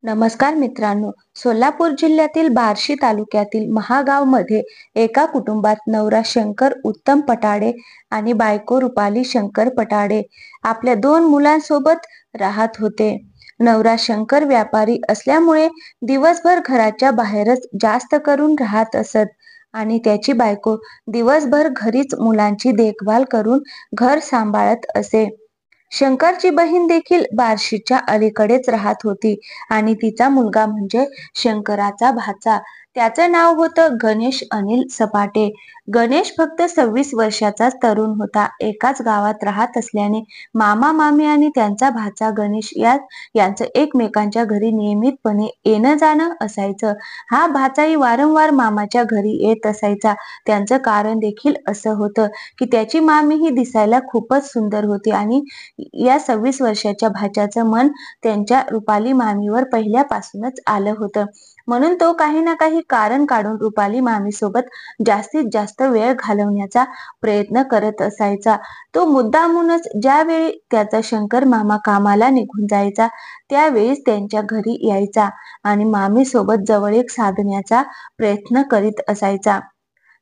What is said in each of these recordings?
नमस्कार मित्रांनो, सोलापूर जिल्ह्यातील बार्शी तालुक्यातील महागावमध्ये एका कुटुंबात नवरा शंकर उत्तम पटाडे आणि बायको रुपाली शंकर पटाडे आपल्या 2 मुलांसोबत राहत होते. नवरा शंकर व्यापारी असल्यामुळे दिवसभर घराच्या बाहेरच जास्त करून राहत असत आणि त्याची बायको दिवसभर घरीच मुलांची देखभाल करून घर सांभाळत असे. शंकरची बहीण देखील बार्शीच्या अलीकडेच राहत होती आणि तिचा मुलगा म्हणजे शंकराचा भाचा. त्याचं नाव होतं गणेश अनिल सपाटे. गणेश फक्त 26 वर्षाचाच तरुण होता. एकाच गावात राहत असल्याने मामा मामी आणि त्यांचा भाचा गणेश यांचं एकमेकांच्या घरी नियमितपणे येणं जाणं असायचं. हा भाचाही वारंवार मामाच्या घरी येत असायचा. त्यांचं कारण देखील असं होतं की त्याची मामी ही दिसायला खूपच सुंदर होती आणि या 26 वर्षाच्या भाच्याचं मन त्यांच्या रुपाली मामीवर पहिल्यापासूनच आलं होतं. म्हणून तो काही ना काही कारण काढून रुपाली मामी सोबत जास्तीत जास्त वेळ घालवण्याचा प्रयत्न करत असायचा. तो मुद्दामूनच ज्यावेळी त्याचा शंकर मामा कामाला निघून जायचा त्यावेळीच त्यांच्या घरी यायचा आणि मामी सोबत जवळीक साधण्याचा प्रयत्न करीत असायचा.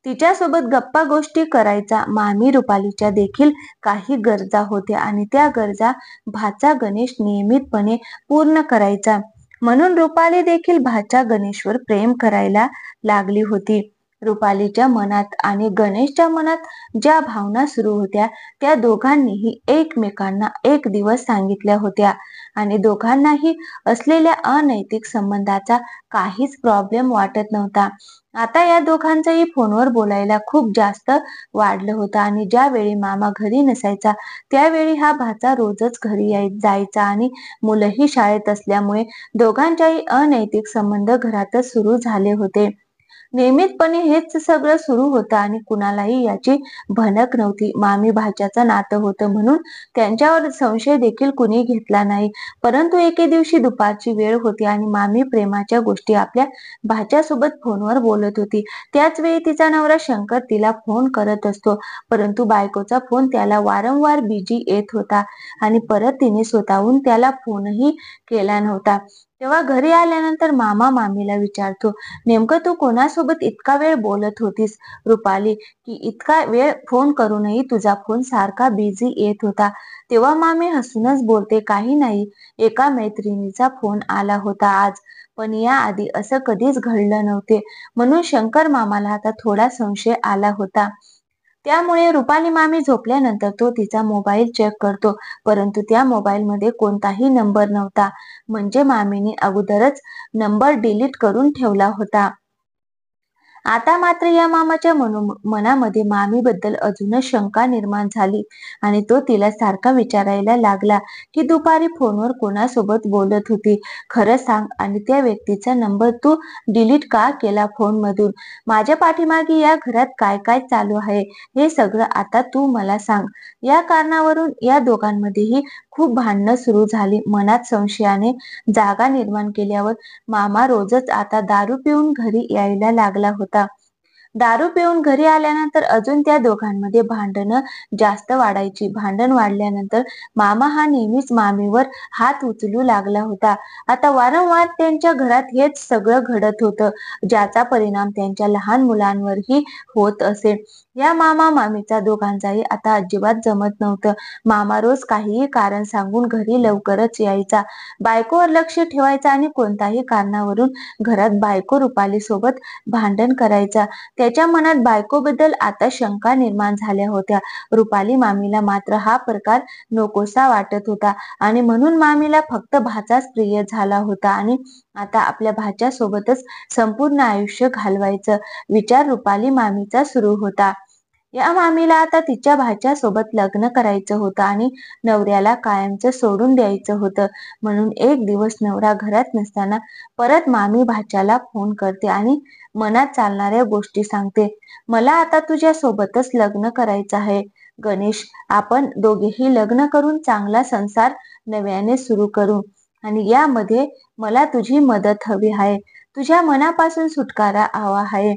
तिच्यासोबत गप्पा गोष्टी करायचा. मामी रुपालीच्या देखील काही गरजा होत्या आणि त्या गरजा भाचा गणेश नियमितपणे पूर्ण करायचा. म्हणून रुपाली देखील भाचा गणेशवर प्रेम करायला लागली होती. रुपालीच्या मनात आणि गणेशच्या मनात ज्या भावना सुरू होत्या त्या दोघांनीही एकमेकांना एक दिवस सांगितल्या होत्या आणि दोघांनाही असलेल्या अनैतिक संबंधाचा काहीच प्रॉब्लेम वाटत नव्हता. आता या दोघांचंही फोनवर बोलायला खूप जास्त वाढलं होतं आणि ज्यावेळी मामा घरी नसायचा त्यावेळी हा भाचा रोजच घरी जायचा आणि मुलंही शाळेत असल्यामुळे दोघांच्याही अनैतिक संबंध घरातच सुरू झाले होते. नियमितपणे हेच सगळं सुरू होतं आणि कुणालाही याची भनक नव्हती. मामी भाच्याचं नातं होतं म्हणून त्यांच्यावर संशय देखील कुणी घेतला नाही. परंतु एके दिवशी दुपारची वेळ होती आणि मामी प्रेमाच्या गोष्टी आपल्या भाच्यासोबत फोनवर बोलत होती. त्याच वेळी तिचा नवरा शंकर तिला फोन करत असतो. परंतु बायकोचा फोन त्याला वारंवार बिझी येत होता आणि परत तिने स्वतःहून त्याला फोनही केला नव्हता. तेव्हा घरी आल्यानंतर मामा मामीला विचारतो, नेमकं तू कोणासोबत इतका वेळ बोलत होतीस रुपाली, की इतका वेळ फोन करूनही तुझा फोन सारखा बिझी येत होता? तेव्हा मामी हसूनच बोलते, काही नाही, एका मैत्रिणीचा फोन आला होता आज, पण या आधी असं कधीच घडलं नव्हते. म्हणून शंकर मामाला आता थोडा संशय आला होता. त्यामुळे रुपाली मामी झोपल्यानंतर तो तिचा मोबाईल चेक करतो, परंतु त्या मोबाईलमध्ये कोणताही नंबर नव्हता. म्हणजे मामीने अगोदरच नंबर डिलीट करून ठेवला होता. आता मात्र या मामाच्या मनामध्ये मामीबद्दल अजूनच शंका निर्माण झाली आणि तो तिला सारखा विचारायला लागला की दुपारी फोनवर कोणासोबत बोलत होती, खरं सांग आणि त्या व्यक्तीचा नंबर तू डिलीट का केला फोनमधून? माझ्या पाठीमागे या घरात काय काय चालू आहे हे सगळं आता तू मला सांग. या कारणावरून या दोघांमध्येही खूप भांडणं सुरू झाली. मनात संशयाने जागा निर्माण केल्यावर मामा रोजच आता दारू पिऊन घरी यायला लागला होता. दारू पिऊन घरी आल्यानंतर अजून त्या दोघांमध्ये भांडणं जास्त वाढायची. भांडण वाढल्यानंतर मामा हा नेहमीच मामीवर हात उचलू लागला होता. आता वारंवार त्यांच्या घरात हेच सगळं घडत होतं, ज्याचा परिणाम त्यांच्या लहान मुलांवरही होत असे. या मामा मामीचा दोघांचाही आता अजिबात जमत नव्हतं. मामा रोज काहीही कारण सांगून घरी लवकरच यायचा, बायकोवर लक्ष ठेवायचा आणि कोणत्याही कारणावरून घरात बायको रुपाली सोबत भांडण करायचा. त्याच्या मनात बायकोबद्दल आता शंका निर्माण झाल्या होत्या. रुपाली मामीला मात्र हा प्रकार नकोसा वाटत होता आणि म्हणून मामीला फक्त भाचाच प्रिय झाला होता आणि आता आपल्या भाच्यासोबतच संपूर्ण आयुष्य घालवायचं विचार रुपाली मामीचा सुरू होता. या मामीला आता तिच्या भाच्यासोबत लग्न करायचं होतं आणि नवऱ्याला कायमचं सोडून द्यायचं होतं. म्हणून एक दिवस नवरा घरात नसताना परत मामी भाच्याला फोन करते आणि मनात चालणाऱ्या गोष्टी सांगते. मला आता तुझ्या सोबतच लग्न करायचं आहे गणेश, आपण दोघेही लग्न करून चांगला संसार नव्याने सुरू करू आणि यामध्ये मला तुझी मदत हवी आहे. तुझ्या मनापासून सुटकारा हवा आहे.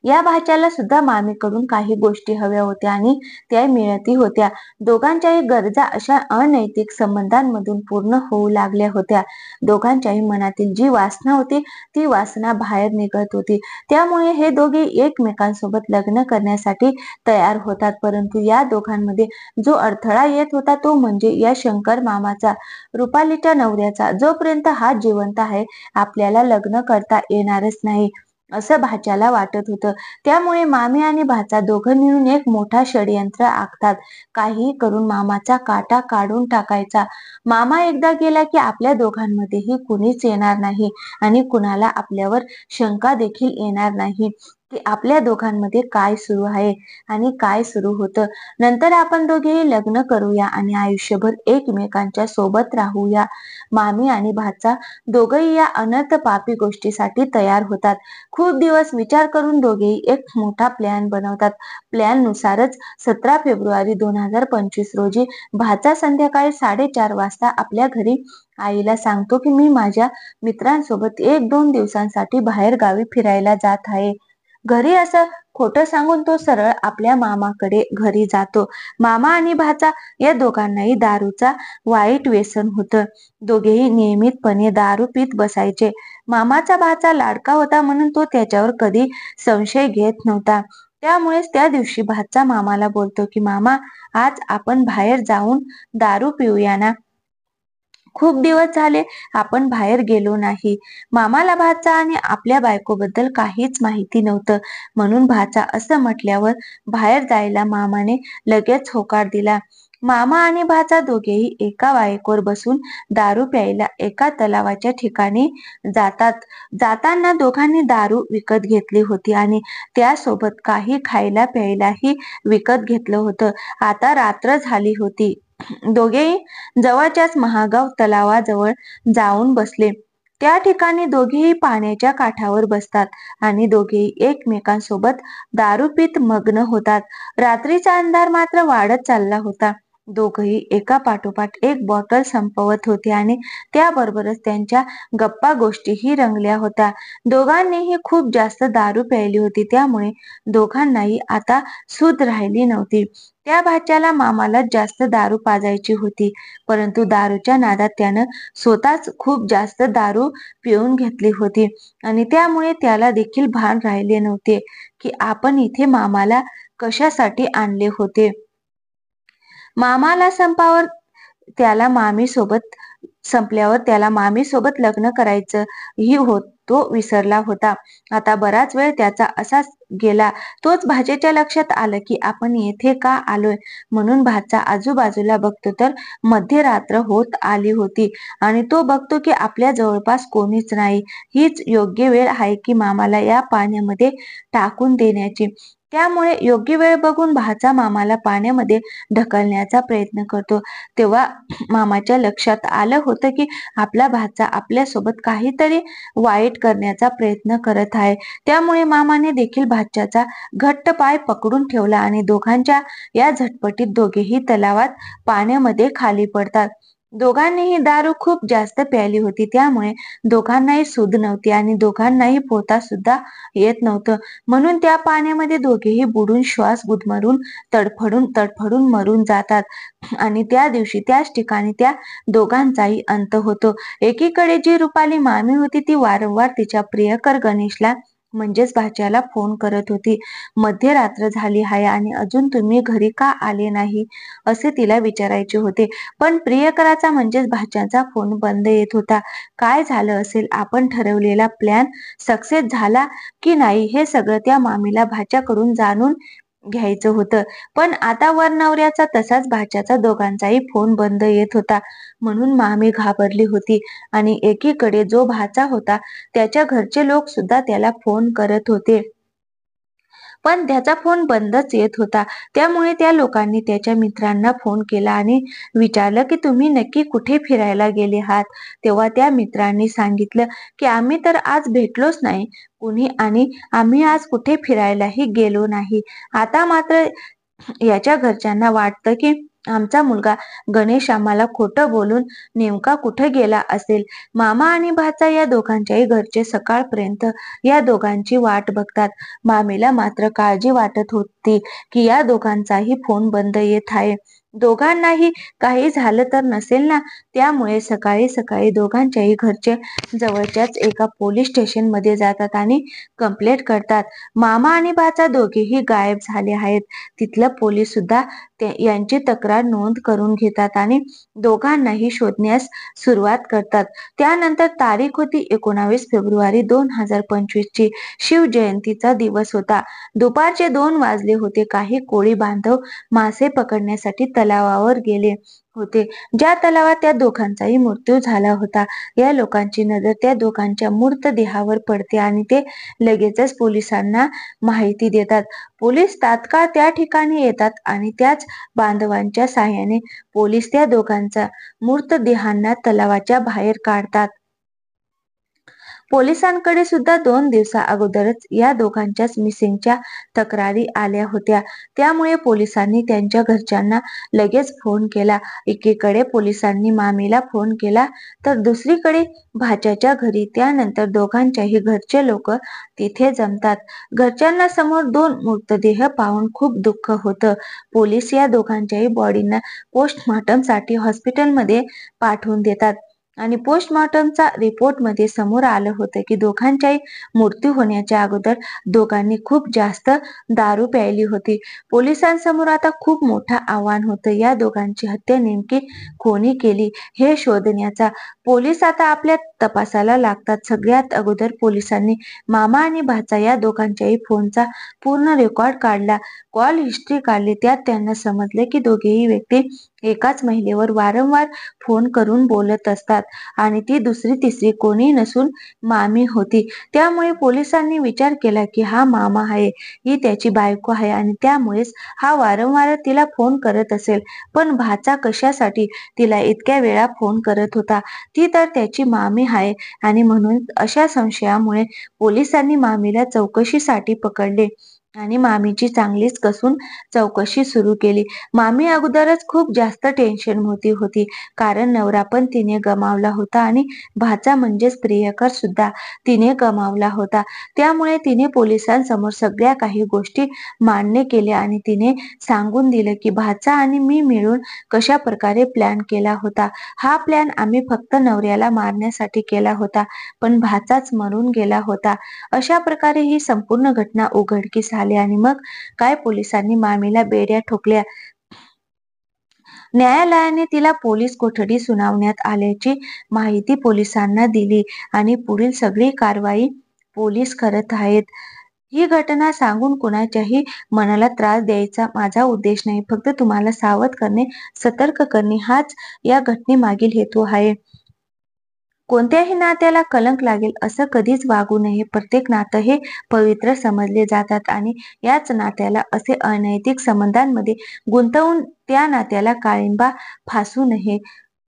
या भाच्याला सुद्धा मामीकडून काही गोष्टी हव्या होत्या आणि त्या मिळतही होत्या. दोघांच्याही गरजा अशा अनैतिक संबंधांमधून पूर्ण होऊ लागल्या होत्या. दोघांच्याही मनातील जी वासना होती ती वासना बाहेर निघत होती. त्यामुळे हे दोघे एकमेकांसोबत लग्न करण्यासाठी तयार होतात. परंतु या दोघांमध्ये जो अडथळा येत होता तो म्हणजे या शंकर मामाचा, रुपालीच्या नवऱ्याचा. जोपर्यंत हा जिवंत आहे आपल्याला लग्न करता येणारच नाही असं भाच्याला वाटत होतं. त्यामुळे मामी आणि भाचा दोघं मिळून एक मोठा षडयंत्र आखतात. काही करून मामाचा काटा काढून टाकायचा. मामा एकदा गेला की आपल्या दोघांमध्येही कुणीच येणार नाही आणि कुणाला आपल्यावर शंका देखील येणार नाही की आपल्या दोघांमध्ये काय सुरू आहे आणि काय सुरू होतं. नंतर आपण दोघेही लग्न करूया आणि आयुष्यभर एकमेकांच्या सोबत राहूया. मामी आणि भाचा दोघेही या अनर्थ पापी गोष्टीसाठी तयार होतात. खूप दिवस विचार करून दोघेही एक मोठा प्लॅन बनवतात. प्लॅन नुसारच 17 फेब्रुवारी 2025 रोजी भाचा संध्याकाळी 4:30 वाजता आपल्या घरी आईला सांगतो की मी माझ्या मित्रांसोबत 1-2 दिवसांसाठी बाहेर गावी फिरायला जात आहे. घरी असं खोटं सांगून तो सरळ आपल्या मामाकडे घरी जातो. मामा आणि भाचा या दोघांनाही दारूचा वाईट व्यसन होतं. दोघेही नियमितपणे दारू पीत बसायचे. मामाचा भाचा लाडका होता म्हणून तो त्याच्यावर कधी संशय घेत नव्हता. त्यामुळेच त्या दिवशी भाचा मामाला बोलतो की मामा, आज आपण बाहेर जाऊन दारू पिऊया ना? खूप दिवस झाले आपण बाहेर गेलो नाही. मामाला भाचा आणि आपल्या बायकोबद्दल काहीच माहिती नव्हतं. म्हणून भाचा असं म्हटल्यावर बाहेर जायला मामाने लगेच होकार दिला. मामा आणि भाचा दोघेही एका बाईकवर बसून दारू प्यायला एका तलावाच्या ठिकाणी जातात. जाताना दोघांनी दारू विकत घेतली होती आणि त्यासोबत काही खायला प्यायलाही विकत घेतलं होतं. आता रात्र झाली होती. दोघेही जवळच्याच महागाव तलावाजवळ जाऊन बसले. त्या ठिकाणी दोघेही पाण्याच्या काठावर बसतात आणि दोघेही एकमेकांसोबत दारू पीत मग्न होतात. रात्रीचा अंधार मात्र वाढत चालला होता. दोघेही एका पाठोपाठ एक बॉटल संपवत होते आणि त्याबरोबरच त्यांच्या गप्पा गोष्टीही रंगल्या होत्या. दोघांनीही खूप जास्त दारू प्यायली होती. त्यामुळे दोघांनाही आता सूध राहिली नव्हती. त्या भाच्याला मामाला जास्त दारू पाजायची होती. परंतु दारूच्या नादात त्यानं स्वतःच खूप जास्त दारू पिऊन घेतली होती आणि त्यामुळे त्याला देखील भान राहिले नव्हते की आपण इथे मामाला कशासाठी आणले होते. मामाला संपल्यावर त्याला मामी सोबत लग्न करायचं ही तो विसरला होता. आता बराच वेळ त्याचा असाच गेला. तोच भाचेच्या लक्षात आलं की आपण येथे का आलोय. म्हणून भाचा आजूबाजूला बघतो तर मध्यरात्र होत आली होती आणि तो बघतो की आपल्या जवळपास कोणीच नाही. हीच योग्य वेळ आहे की मामाला या पाण्यामध्ये टाकून देण्याची. त्यामुळे योग्य वेळ बघून भाचा मामाला पाण्यामध्ये ढकलण्याचा प्रयत्न करतो. तेव्हा मामाच्या लक्षात आलं होतं की आपला भाचा आपल्यासोबत काहीतरी वाईट करण्याचा प्रयत्न करत आहे. त्यामुळे मामाने देखील भाच्याचा घट्ट पाय पकडून ठेवला आणि दोघांच्या या झटपटीत दोघेही तलावात पाण्यामध्ये खाली पडतात. दोघांनीही दारू खूप जास्त प्यायली होती. त्यामुळे दोघांनाही सूध नव्हती आणि दोघांनाही पोहता सुद्धा येत नव्हतं. म्हणून त्या पाण्यामध्ये दोघेही बुडून श्वास गुदमरून तडफडून मरून जातात आणि त्या दिवशी त्याच ठिकाणी त्या दोघांचाही अंत होतो. एकीकडे जी रुपाली मामी होती ती वारंवार तिच्या प्रियकर गणेशला म्हणजेच भाच्याला फोन करत होती. मध्यरात्र झाली आहे आणि अजून तुम्ही घरी का आले नाही असे तिला विचारायचे होते. पण प्रियकराचा म्हणजेच भाच्याचा फोन बंद येत होता. काय झालं असेल, आपण ठरवलेला प्लॅन सक्सेस झाला की नाही हे सगळं त्या मामीला भाच्याकडून जाणून घ्यायचं होतं. पण आता वर नवऱ्याचा तसाच भाच्याचा दोघांचाही फोन बंद येत होता. म्हणून मामी घाबरली होती आणि एकीकडे जो भाचा होता त्याच्या घरचे लोक सुद्धा त्याला फोन करत होते. पण त्याचा फोन बंदच येत होता. त्यामुळे त्या लोकांनी त्याच्या मित्रांना फोन केला आणि विचारलं की तुम्ही नक्की कुठे फिरायला गेले आहात. तेव्हा त्या मित्रांनी सांगितलं की आम्ही तर आज भेटलोच नाही कुणी आणि आम्ही आज कुठे फिरायलाही गेलो नाही. आता मात्र याच्या घरच्यांना वाटतं की आमचा मुलगा गणेश आम्हाला खोटं बोलून नेमका कुठे गेला असेल. मामा आणि भाचा या दोघांच्याही घरचे सकाळपर्यंत या दोघांची वाट बघतात. मामीला मात्र काळजी वाटत होती की या दोघांचाही फोन बंद येत आहे. दोघांनाही काही झालं तर नसेल ना. त्यामुळे सकाळी सकाळी दोघांच्याही घरचे जवळच्याच एका पोलीस स्टेशन मध्ये जातात आणि कंप्लेंट करतात. मामा आणि भाचा दोघेही गायब झाले आहेत. तिथलं पोलीस सुद्धा यांची तक्रार नोंद करून घेतात आणि दोघांनाही शोधण्यास सुरुवात करतात. त्यानंतर तारीख होती 19 फेब्रुवारी 2025 ची. शिवजयंतीचा दिवस होता. दुपारचे 2 वाजले होते. काही कोळी बांधव मासे पकडण्यासाठी तलावावर गेले होते. ज्या तलावात त्या दोघांचाही मृत्यू झाला होता. या लोकांची नजर त्या दोघांच्या मृतदेहावर पडते आणि ते लगेचच पोलिसांना माहिती देतात. पोलीस तात्काळ त्या ठिकाणी येतात आणि त्याच बांधवांच्या साहाय्याने पोलीस त्या दोघांचा मृतदेहांना तलावाच्या बाहेर काढतात. पोलिसांकडे सुद्धा 2 दिवसा अगोदरच या दोघांच्याच मिसिंगच्या तक्रारी आल्या होत्या. त्यामुळे पोलिसांनी त्यांच्या घरच्यांना लगेच फोन केला. एकीकडे पोलिसांनी मामीला फोन केला तर दुसरीकडे भाच्याच्या घरी. त्यानंतर दोघांच्याही घरचे लोक तिथे जमतात. घरच्यांना समोर 2 मृतदेह पाहून खूप दुःख होतं. पोलीस या दोघांच्याही बॉडींना पोस्टमॉर्टमसाठी हॉस्पिटलमध्ये पाठवून देतात आणि पोस्टमॉर्टमचा रिपोर्टमध्ये समोर आलं होतं की दोघांच्याही मृत्यू होण्याच्या अगोदर दोघांनी खूप जास्त दारू प्यायली होती. पोलिसांसमोर आता खूप मोठं आव्हान होतं. या दोघांची हत्या नेमकी कोणी केली हे शोधण्याचा. पोलीस आता आपल्या तपासाला लागतात. सगळ्यात अगोदर पोलिसांनी मामा आणि भाचा या दोघांच्याही फोनचा पूर्ण रेकॉर्ड काढला, कॉल हिस्ट्री काढली. त्यात त्यांना समजले की दोघेही व्यक्ती एकाच महिलेवर वारंवार फोन करून बोलत असतात आणि ती दुसरी तिसरी कोणी नसून मामी होती. त्यामुळे पोलिसांनी विचार केला की हा मामा आहे, ही त्याची बायको आहे आणि त्यामुळेच हा वारंवार तिला फोन करत असेल. पण भाचा कशासाठी तिला इतक्या वेळा फोन करत होता? ती तर त्याची मामी आहे आणि म्हणून अशा संशयामुळे पोलिसांनी मामीला चौकशीसाठी पकडले आणि मामीची चांगलीच कसून चौकशी सुरू केली. मामी अगोदरच खूप जास्त टेन्शन मध्ये होती कारण नवरा पण तिने गमावला होता आणि भाचा म्हणजेच प्रियकर सुद्धा तिने गमावला होता. त्यामुळे तिने पोलिसांसमोर सगळ्या काही गोष्टी मान्य केल्या आणि तिने सांगून दिलं की भाचा आणि मी मिळून कशा प्रकारे प्लॅन केला होता. हा प्लॅन आम्ही फक्त नवऱ्याला मारण्यासाठी केला होता, पण भाचाच मरून गेला होता. अशा प्रकारे ही संपूर्ण घटना उघडकीस आली आणि मग काय पोलिसांनी मामीला बेड्या ठोकल्या. न्यायालयाने तिला पोलीस कोठडी सुनावण्यात आल्याची माहिती पोलिसांना दिली आणि पुढील सगळी कारवाई पोलीस करत आहेत. ही घटना सांगून कुणाच्याही मनाला त्रास द्यायचा माझा उद्देश नाही. फक्त तुम्हाला सावध करणे, सतर्क करणे हाच या घटनेमागील हेतू आहे. कोणत्याही नात्याला कलंक लागेल असं कधीच वागू नये. प्रत्येक नातं हे पवित्र समजले जातात आणि याच नात्याला असे अनैतिक संबंधांमध्ये गुंतवून त्या नात्याला काळिंबा फासू नये.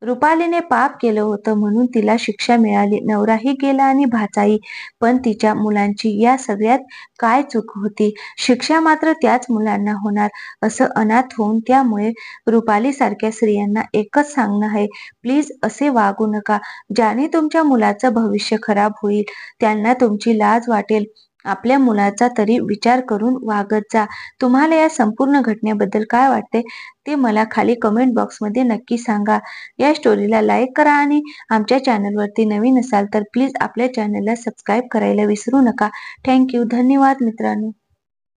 रुपालीने पाप केलं होतं म्हणून तिला शिक्षा मिळाली. नवराही गेला आणि भाचाही. पण तिच्या मुलांची या सगळ्यात काय चूक होती? शिक्षा मात्र त्याच मुलांना होणार. असं अनाथ होऊन त्यामुळे रुपाली सारख्या स्त्रियांना एकच सांगणं आहे, प्लीज असे वागू नका. ज्याने तुमच्या मुलाचं भविष्य खराब होईल, त्यांना तुमची लाज वाटेल. आपल्या मुलाचा तरी विचार करून वागत जा. तुम्हाला या संपूर्ण घटनेबद्दल काय वाटते ते मला खाली कमेंट बॉक्समध्ये नक्की सांगा. या स्टोरीला लाईक करा आणि आमच्या चॅनलवरती नवीन असाल तर प्लीज आपल्या चॅनलला सबस्क्राईब करायला विसरू नका. थँक्यू. धन्यवाद मित्रांनो.